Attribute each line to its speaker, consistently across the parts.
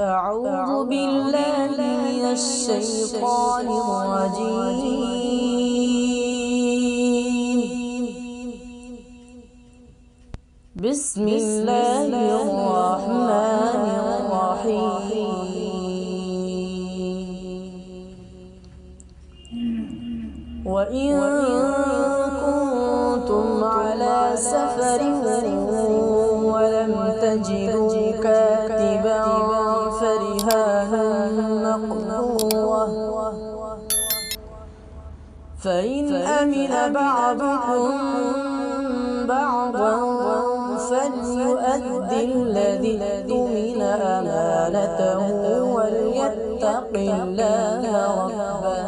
Speaker 1: أعوذ بالله من الشيطان الرجيم. بسم الله الرحمن الرحيم. وإن كنتم على سفر ولم تجدوا كاتبا فرهان مقبوضة، فإن أمن بعضكم بعضا فليؤدي الذي اؤتمن أمانته وليتق الله ربه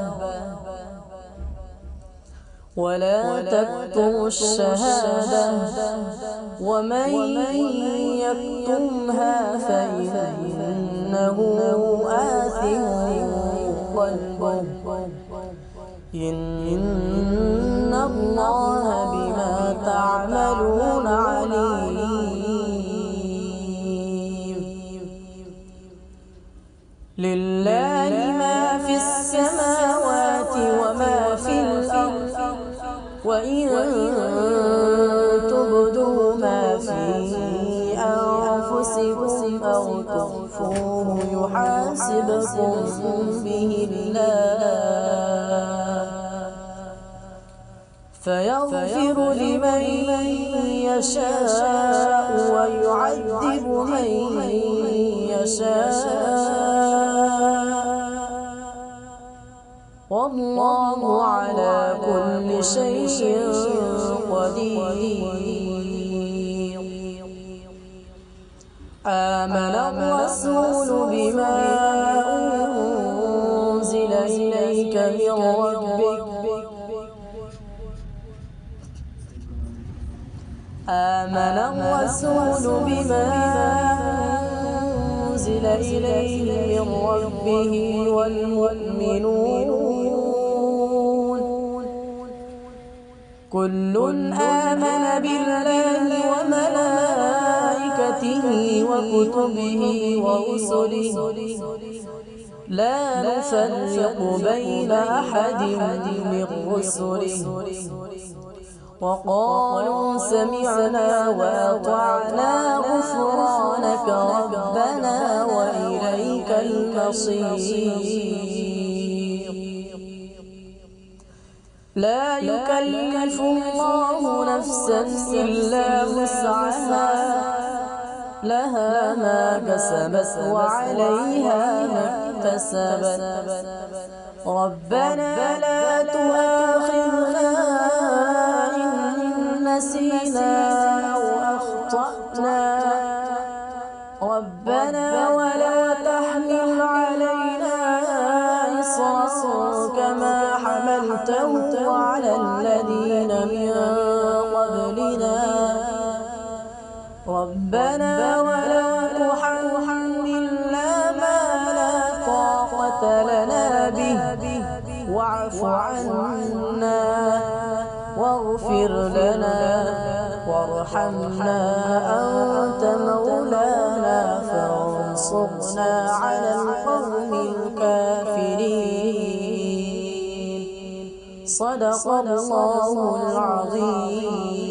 Speaker 1: ولا تكتموا الشهادة، ومن يكتمها فإنه آثم قلبه، إن الله بما تعملون عليم. لله ما في السماوات وما في الأرض، وإن تبدوا ما في أنفسكم أو تخفوه يحاسبكم به الله، فيغفر لمن يشاء ويعذب من يشاء، والله على كل شيء قدير. آمن الرسول بما أنزل إليك من ربك آمن الرسول بما أنزل إليه من ربه والمؤمنون كل آمن بالله وملائكته وكتبه ورسله لا نفرق بين أحد من رسله، وقالوا سمعنا وأطعنا غفرانك ربنا وإليك المصير. لا يكلف الله نفسا إلا وسعها، لها ما كسبت وعليها ما اكتسبت، ربنا لا تؤاخذنا إن نسينا أو أخطأنا، ربنا ولا تحمل علينا إصرا كما حملته على الذين من قبلنا، ربنا ولا تحملنا ما لا طاقة لنا به، واعف عنا واغفر لنا وارحمنا أنت مولانا فانصرنا على القوم الكافرين. صدق الله العظيم.